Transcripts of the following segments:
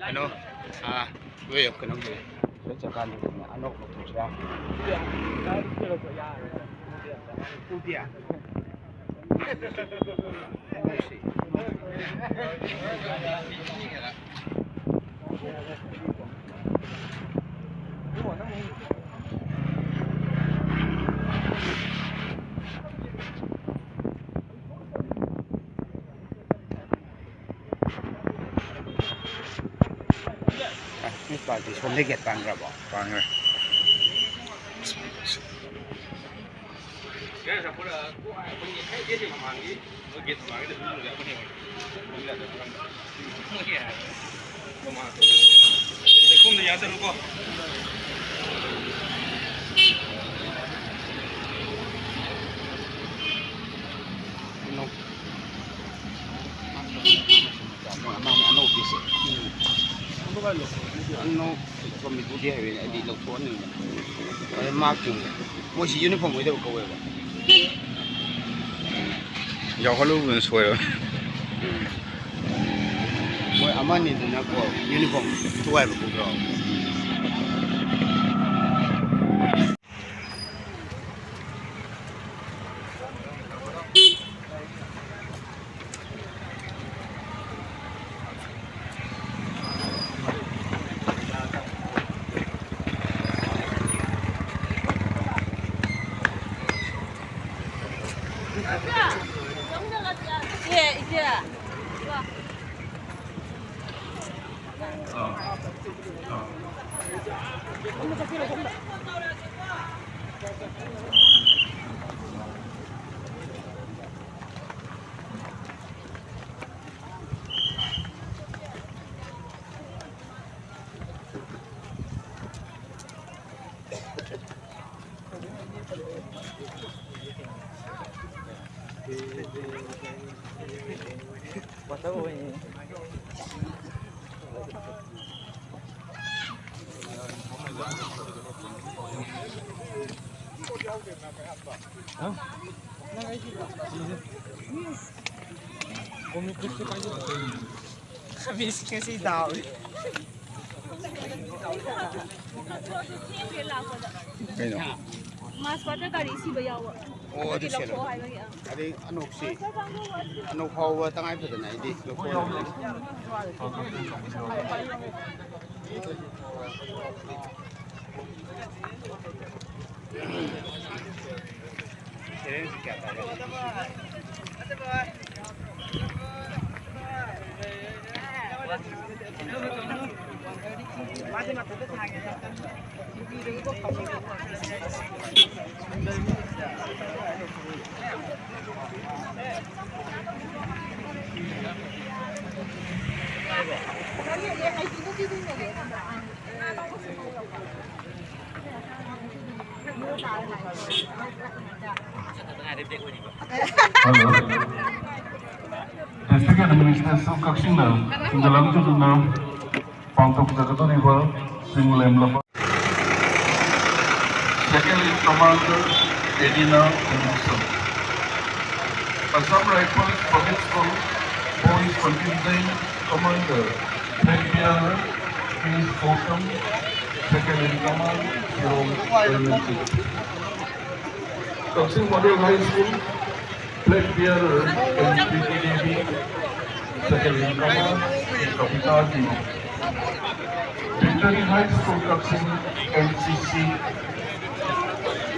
Ano? Way of kanong dire. So sa kanong ano ko siya. Pudia. This part is when they get banger. Ano kami ko dia ni di lo tuan ni ay marking mo si uniform mo daw ko ba ya ko lu bun suai mo aman ni na ko uniform tuai ba ko bro Habis kasi daw. Kaya Mas pada kali si bayaw. oh di siya ade ano si ano hawa tangay pa na hindi lo ko District Administration Kakching dalam judulnya Pangtok Jagato River Singlem Lapa. Second in command Edina Umuso. Assam Rifles Public School Police Contingent Commander Brigadier Prince Gautam. Second in command Jerome Belmenti. Kakching Model High School Flag Bearer MPPDB. Second in command Kapitati. Victory High School Kakching NCC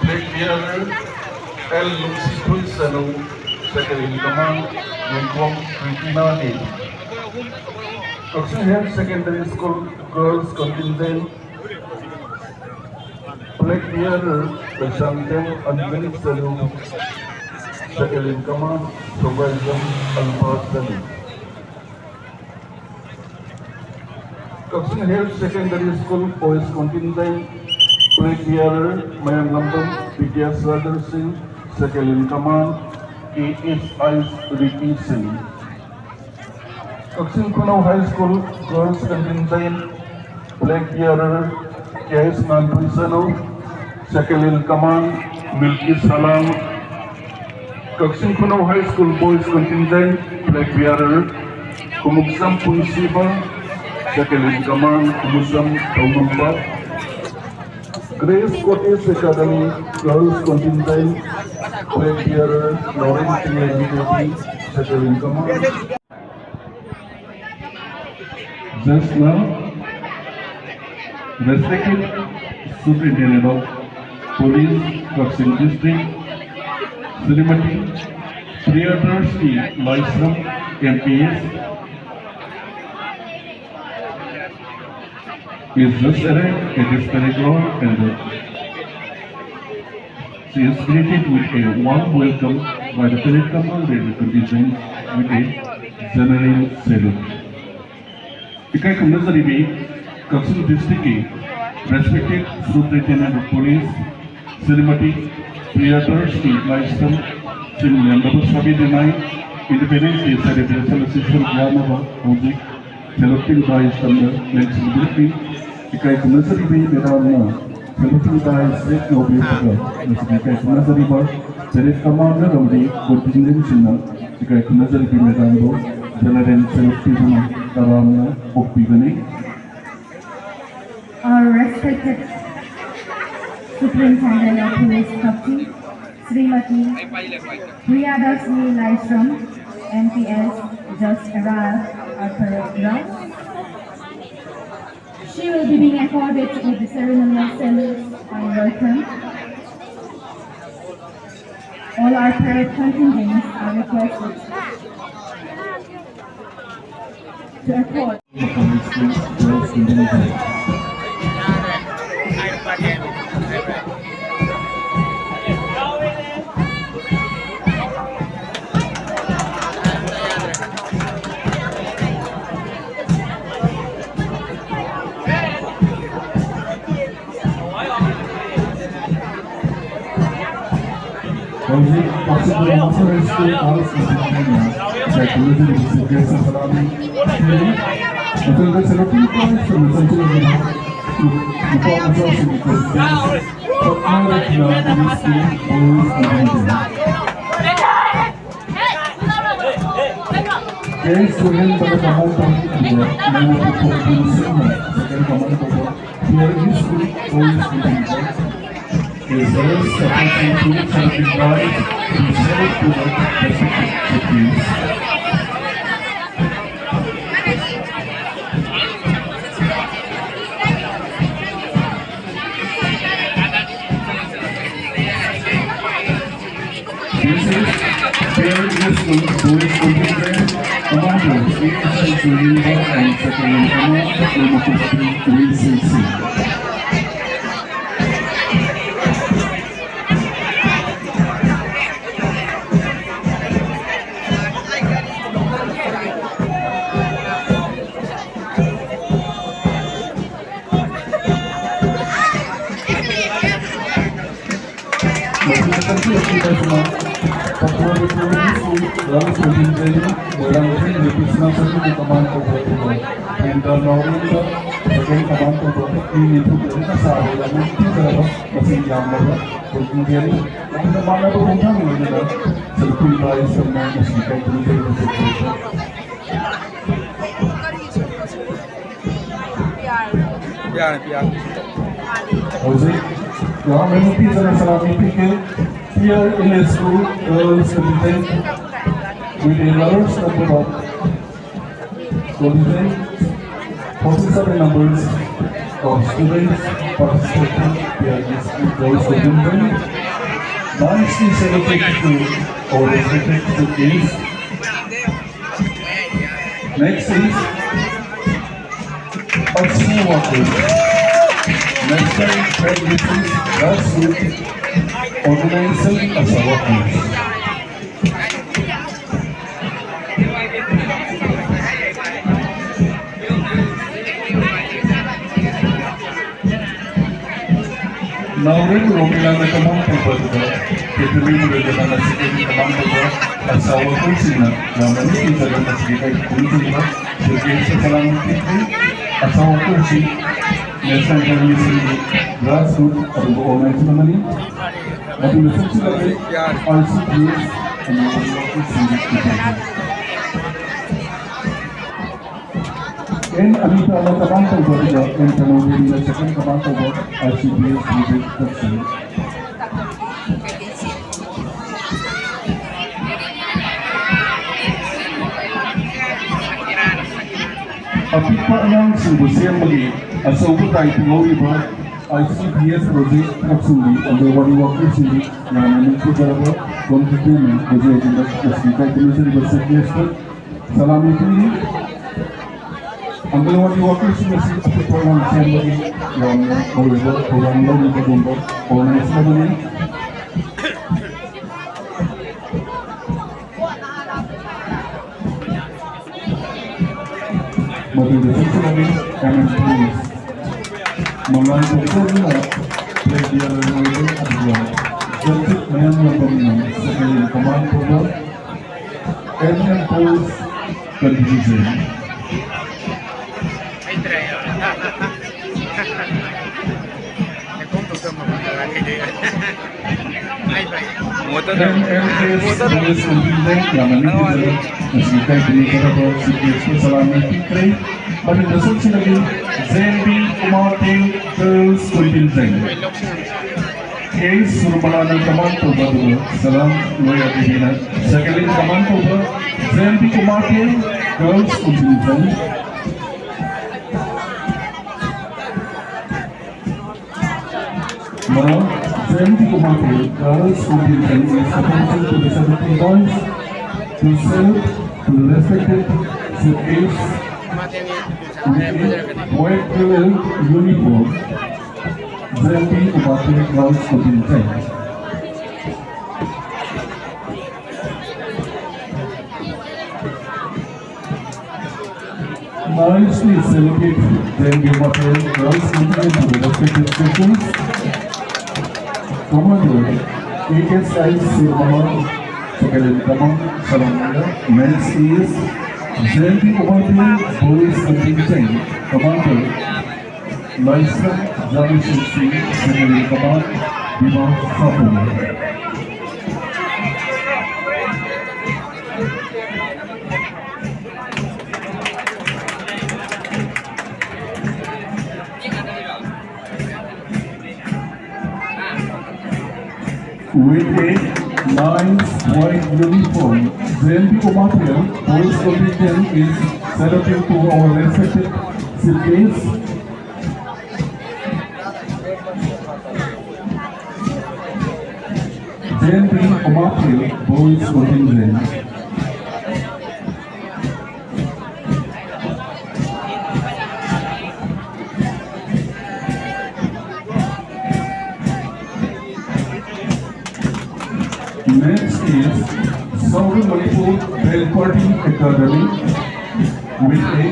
Flag Bearer L. Lucy Tuisano. Second in command Nungkwong Kritinani. Kakching Health Secondary School Girls Contingent Flag Bearer Bersangkeng Angelik Salu. Second in command Supervisor Alphas Dani. Kakching Health Secondary School Boys Contingent Flag Bearer Mayangampam Vidyasradar Singh. Second in command ASI Ricky Singh. Kakching Kunau High School Girls Contingent Flag Bearer KS Nantuisano. Second in command Milki Salam. Kakching High School Boys Contingent Flag Bearer, Kumuksam Punisiba, Second in Command, Kumuksam Taumamba, Grace Scottish Academy Girls Contingent Flag Bearer, Lawrence T. Second in Command. Just now, respected Superintendent of Police, Kakching District, Srimati Priyadarshi Laisram, MPS, is just arrived at this playground and she is greeted with a warm welcome by the parade commander contingent with a general salute. Ikai Kamnazaribi, Kakching District, respected Superintendent of Police, Srimati Priyadarshi Laisram, Namgadra Denai, Independence Day Celebration Assistant Gyanava, Music, selected by Standard Next Demography, Ikai Kamnazaribi, Medana, selected by State Noble, Ikai Kamnazariba, Parade Commander of the Contingent Sinna, Ikai Kamnazaribi Medano, General Selected Karana, Opigani. Our respected Superintendent of Police Kakching, Srimati Priyadarshi Laisram, MPS, just arrived at parade ground. She will be being accorded with the ceremonial salute and welcome. All our parade contingents are requested to accord. Music, possible reference to all Sicilian, that usually is the case of Salami. Until the selecting points from the central to perform the in the president, but now that you are in this team, always contingent. Games to him by the command of India, name of the Philippine Cinema, second command of the here is always contingent. Is there sufficient tools have been provided to serve to the specific cities? This is very useful to its contingent commanders, ASI Geneva and Second in Command, Demography 360. यहाँ मैंने तीन सलामी पीके here in a school girls contingent with a large number of contingent 47 numbers of students participating here in school girls contingent. Nicely celebrated to our respected students. Next is Pakistan workers. Next time, traditions, grassroots, organizing as a workers. Now, we will be on the command paper to the Petroleum Regular Security Command paper as our consignor. Now, many things are going to be like consignor, the case of calamity, as our consignor. National Academy grassroots or organized money, but in the social level also creates and the Manipur and Anita on the command of the and Tanuri the second command of the ICPS with Kakching. Apipa ang sumbusiyan as overtime over ICPS project Kakching and the one workers in the Ngamgadra contributing to the agenda of the Commission was suggested. Salamity Angalwadi workers in the city of the Koran Assembly, Koran Law in the Bumbo, Koran Assembly. But in the section of it, MSPs. Mulai Pokoknya, play the other way as well. Just man government, second command over, and impose the decision. But in the section again, Zambi Kumartil Girls Contingent. Case Surmalana Command over Salam Loya Divina. Second command over Zambi Kumartil Girls Contingent. Now, Zambi Kumartil Girls Contingent is attention to the 17 boys to serve to the respected cities. White colored uniform, Zambi Kumartil Girls Contingent. Nicely celebrated Zambi Kumartil Girls Contingent to the respective sections. Commander, ASI Surmama, Second Command, Salamaya, Men's is Zambi Kumartil Boys Contingent, Commander, Lysa Jamishin, Second Command, Bima Sapuma. With a nice white uniform, Zambi Kumartil Boys Contingent is celebrated to our respected cities. Zambi Kumartil Boys Contingent. Next is Southern Manipur Party Academy with a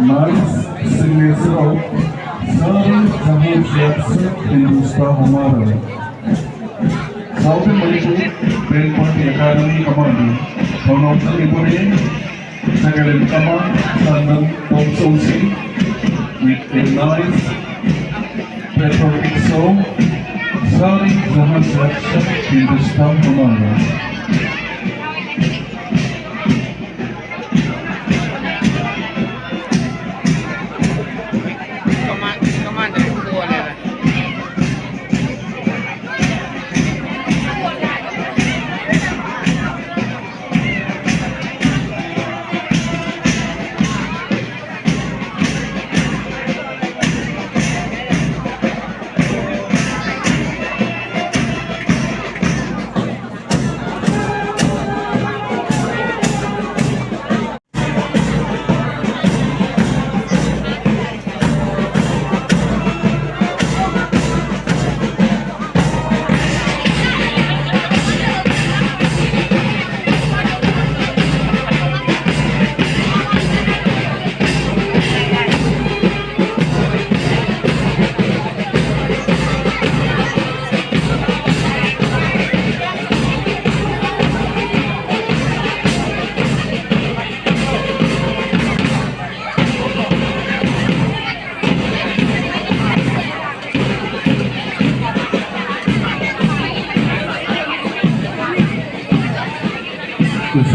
nice signature of Sari Zahir Jackson Hindustan Hamara. Southern Manipur Party Academy Commanding Honorable Ibrahim, Second in Command Sandan Thompson with a nice patriotic song. Sari Zahir Jackson Hindustan Hamara.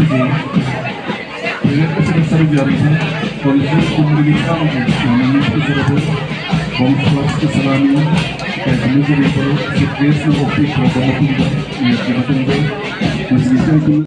Kakching, mereka sudah sering diarahkan konsep komunikasi yang menunjukkan kompleks Islami kayak menunjukkan situasi optik berapa pun yang kita tunggu.